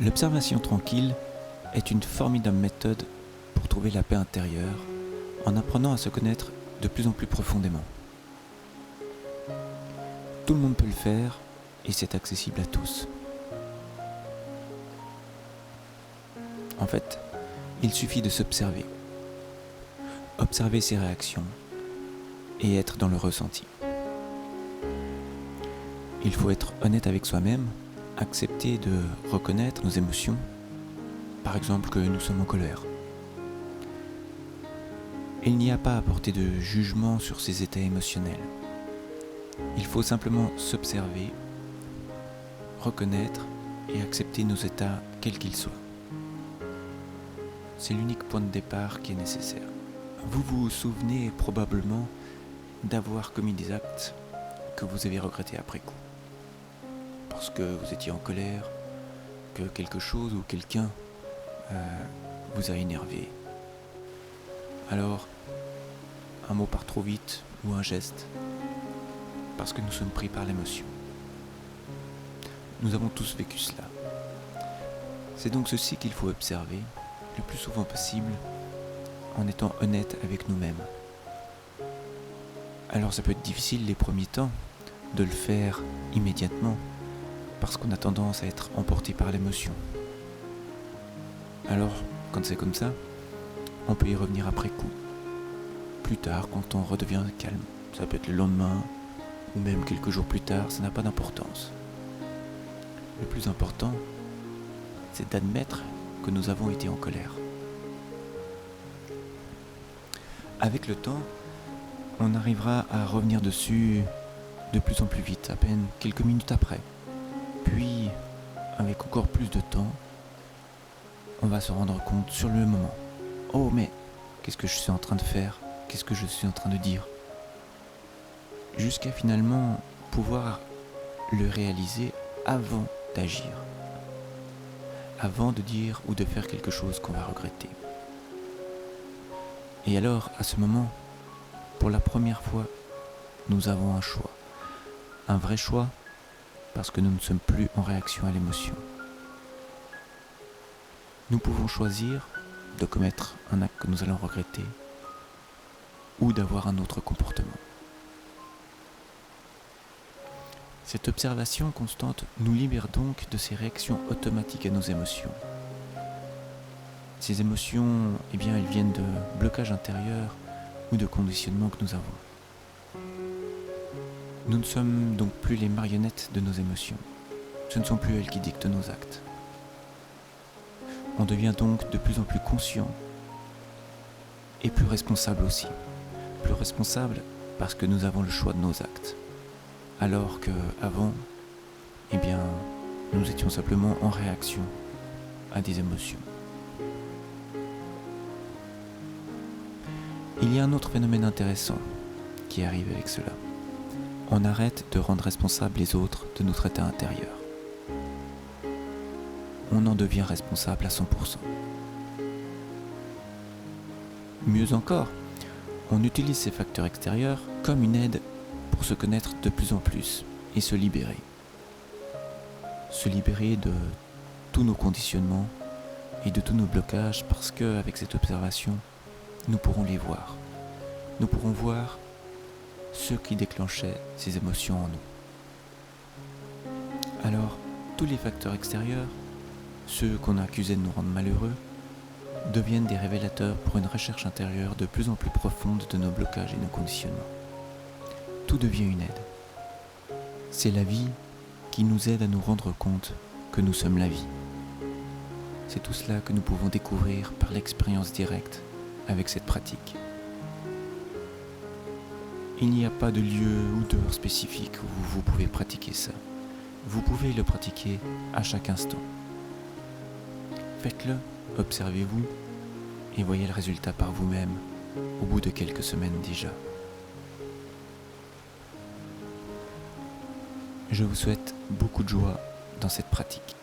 L'observation tranquille est une formidable méthode pour trouver la paix intérieure en apprenant à se connaître de plus en plus profondément. Tout le monde peut le faire et c'est accessible à tous. En fait, il suffit de s'observer, observer ses réactions et être dans le ressenti. Il faut être honnête avec soi-même, accepter de reconnaître nos émotions, par exemple que nous sommes en colère. Il n'y a pas à porter de jugement sur ces états émotionnels. Il faut simplement s'observer, reconnaître et accepter nos états quels qu'ils soient. C'est l'unique point de départ qui est nécessaire. Vous vous souvenez probablement d'avoir commis des actes que vous avez regrettés après coup. Parce que vous étiez en colère, que quelque chose ou quelqu'un vous a énervé. Alors, un mot part trop vite ou un geste, parce que nous sommes pris par l'émotion. Nous avons tous vécu cela. C'est donc ceci qu'il faut observer le plus souvent possible en étant honnête avec nous-mêmes. Alors ça peut être difficile les premiers temps de le faire immédiatement parce qu'on a tendance à être emporté par l'émotion. Alors, quand c'est comme ça, on peut y revenir après coup. Plus tard, quand on redevient calme. Ça peut être le lendemain ou même quelques jours plus tard, ça n'a pas d'importance. Le plus important, c'est d'admettre que nous avons été en colère. Avec le temps, on arrivera à revenir dessus de plus en plus vite, à peine quelques minutes après. Puis, avec encore plus de temps, on va se rendre compte sur le moment. Oh mais, qu'est-ce que je suis en train de faire ? Qu'est-ce que je suis en train de dire ? Jusqu'à finalement pouvoir le réaliser avant d'agir. Avant de dire ou de faire quelque chose qu'on va regretter. Et alors, à ce moment, pour la première fois, nous avons un choix. Un vrai choix, parce que nous ne sommes plus en réaction à l'émotion. Nous pouvons choisir de commettre un acte que nous allons regretter ou d'avoir un autre comportement. Cette observation constante nous libère donc de ces réactions automatiques à nos émotions. Ces émotions, elles viennent de blocages intérieurs ou de conditionnements que nous avons. Nous ne sommes donc plus les marionnettes de nos émotions. Ce ne sont plus elles qui dictent nos actes. On devient donc de plus en plus conscient et plus responsable aussi. Plus responsable parce que nous avons le choix de nos actes. Alors qu'avant, nous étions simplement en réaction à des émotions. Il y a un autre phénomène intéressant qui arrive avec cela. On arrête de rendre responsables les autres de notre état intérieur. On en devient responsable à 100%. Mieux encore, on utilise ces facteurs extérieurs comme une aide pour se connaître de plus en plus et se libérer. Se libérer de tous nos conditionnements et de tous nos blocages parce qu'avec cette observation, nous pourrons les voir. Nous pourrons voir ce qui déclenchait ces émotions en nous. Alors, tous les facteurs extérieurs, ceux qu'on a accusés de nous rendre malheureux, deviennent des révélateurs pour une recherche intérieure de plus en plus profonde de nos blocages et nos conditionnements. Tout devient une aide. C'est la vie qui nous aide à nous rendre compte que nous sommes la vie. C'est tout cela que nous pouvons découvrir par l'expérience directe avec cette pratique. Il n'y a pas de lieu ou d'heure spécifique où vous pouvez pratiquer ça. Vous pouvez le pratiquer à chaque instant. Faites-le, observez-vous et voyez le résultat par vous-même au bout de quelques semaines déjà. Je vous souhaite beaucoup de joie dans cette pratique.